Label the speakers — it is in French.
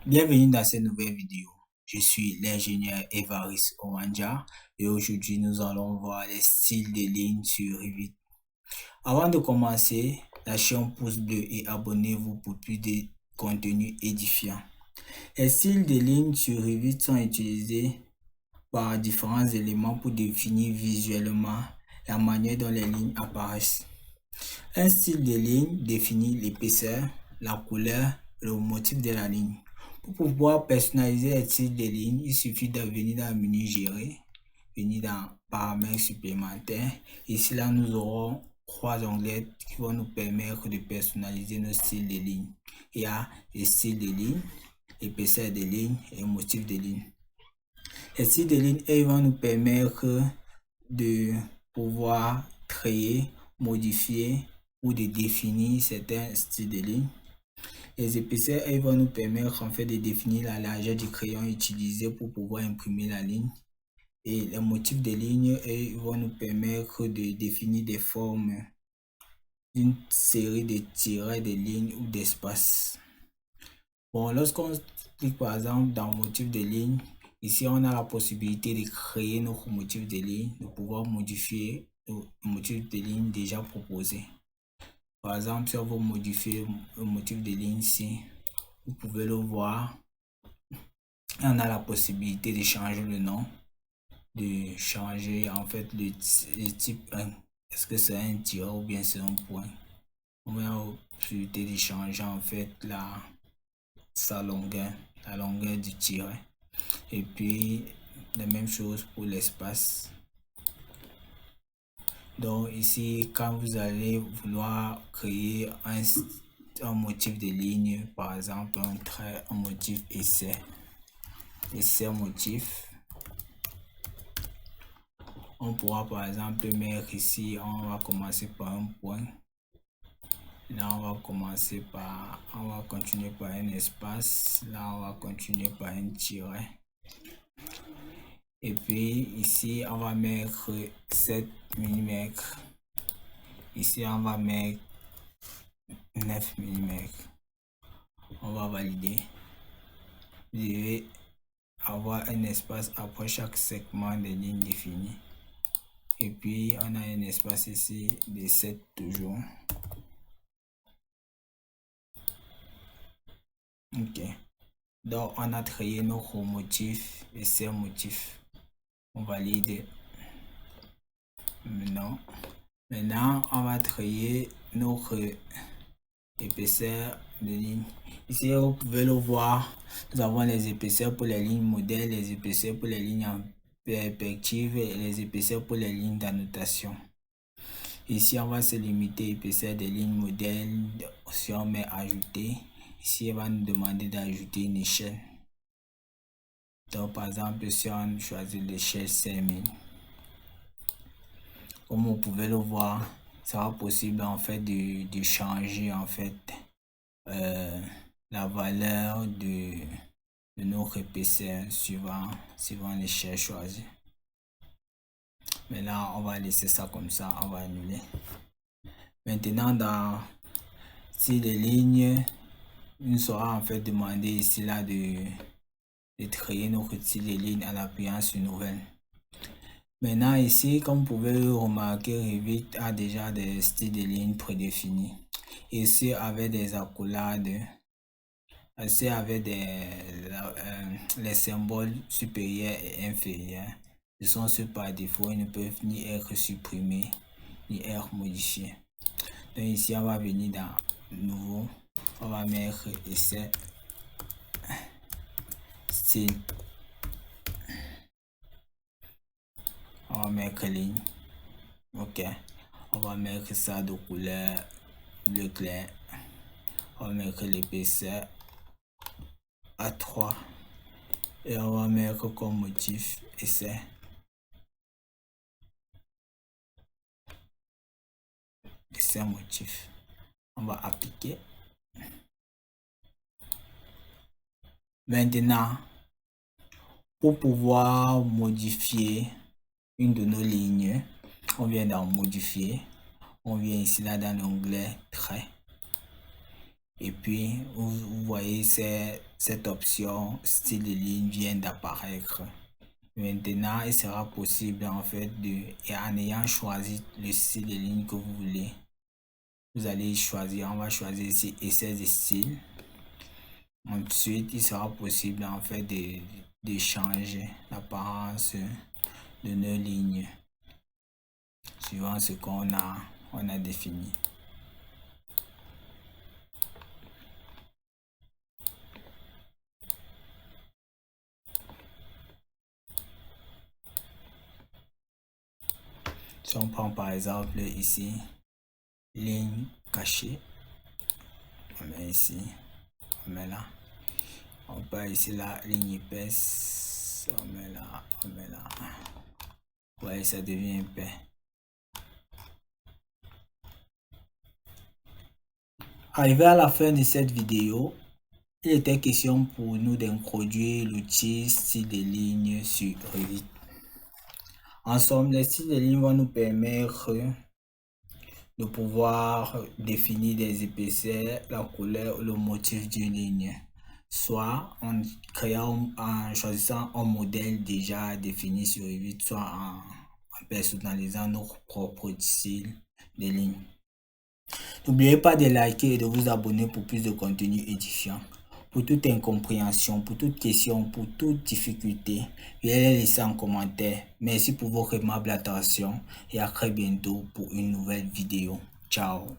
Speaker 1: Bienvenue dans cette nouvelle vidéo. Je suis l'ingénieur Évariste Owanja et aujourd'hui nous allons voir les styles de lignes sur Revit. Avant de commencer, lâchez un pouce bleu et abonnez-vous pour plus de contenu édifiant. Les styles de lignes sur Revit sont utilisés par différents éléments pour définir visuellement la manière dont les lignes apparaissent. Un style de ligne définit l'épaisseur, la couleur et le motif de la ligne. Pour pouvoir personnaliser les styles de ligne, il suffit de venir dans le menu Gérer, venir dans Paramètres supplémentaires. Ici, là, nous aurons trois onglets qui vont nous permettre de personnaliser nos styles de ligne. Il y a les styles de ligne, l'épaisseur de ligne et le motif de ligne. Les styles de ligne, ils vont nous permettre de pouvoir créer, modifier ou de définir certains styles de ligne. Les épaisseurs, elles vont nous permettre en fait de définir la largeur du crayon utilisé pour pouvoir imprimer la ligne. Et les motifs de ligne, elles vont nous permettre de définir des formes d'une série de tirets de lignes ou d'espaces. Bon, lorsqu'on clique par exemple dans motif de ligne, ici on a la possibilité de créer notre motif de ligne, de pouvoir modifier le motif de ligne déjà proposé. Par exemple, si on veut modifier le motif de ligne ici, vous pouvez le voir. On a la possibilité de changer le nom, de changer en fait le type 1. Est-ce que c'est un tiret ou bien c'est un point? On a la possibilité de changer en fait sa longueur, la longueur du tiret. Et puis la même chose pour l'espace. Donc ici, quand vous allez vouloir créer un motif de ligne, par exemple un trait, un motif essai motif, on pourra par exemple mettre ici, on va commencer par un point. Là on va continuer par un espace. Là on va continuer par un tiret. Et puis ici on va mettre 7 mm. Ici on va mettre 9 mm. On va valider. Vous devez avoir un espace après chaque segment de ligne définie. Et puis on a un espace ici de 7 toujours. Ok. Donc on a créé notre motif et ces motifs. On valide. Maintenant on va créer notre épaisseur de ligne. Ici vous pouvez le voir, nous avons les épaisseurs pour les lignes modèles, les épaisseurs pour les lignes en perspective et les épaisseurs pour les lignes d'annotation. Ici on va se limiter à l'épaisseur des lignes modèles. Si on met ajouter, ici il va nous demander d'ajouter une échelle. Donc par exemple si on choisit l'échelle 5000, comme vous pouvez le voir, ça sera possible en fait de changer en fait la valeur de notre épaisseur suivant l'échelle choisie. Mais là on va laisser ça comme ça, on va annuler. Maintenant dans style de ligne, il nous sera en fait demandé ici là de créer notre style de ligne en appuyant sur nouvelle. Maintenant ici, comme vous pouvez le remarquer, Revit a déjà des styles de ligne prédéfinis. Ici avec des accolades, ici avec les symboles supérieurs et inférieurs. Ils sont ceux par défaut, ils ne peuvent ni être supprimés ni être modifiés. Donc ici on va venir dans nouveau, on va mettre essai style. On va mettre ligne. Ok, on va mettre ça de couleur bleu clair. On va mettre l'épaisseur à 3 et on va mettre comme motif essai. Essai motif. On va appliquer. Maintenant, pour pouvoir modifier une de nos lignes, on vient dans modifier. On vient ici là dans l'onglet trait. Et puis, vous voyez cette option style de ligne vient d'apparaître. Maintenant, il sera possible en fait et en ayant choisi le style de ligne que vous voulez, vous allez choisir, on va choisir ici essai de style. Ensuite, il sera possible en fait de changer l'apparence de nos lignes suivant ce qu'on a défini. Si on prend par exemple ici, ligne cachée, on met ici, on met là. On part ici la ligne épaisse, on met là, on met là. Ouais, ça devient épais. Arrivé à la fin de cette vidéo, il était question pour nous d'introduire l'outil style de ligne sur Revit. En somme, les styles de ligne vont nous permettre de pouvoir définir des épaisseurs, la couleur ou le motif d'une ligne, soit en choisissant un modèle déjà défini sur Revit, soit en personnalisant notre propre style de ligne. N'oubliez pas de liker et de vous abonner pour plus de contenu édifiant. Pour toute incompréhension, pour toute question, pour toute difficulté, veuillez les laisser en commentaire. Merci pour votre aimable attention et à très bientôt pour une nouvelle vidéo. Ciao.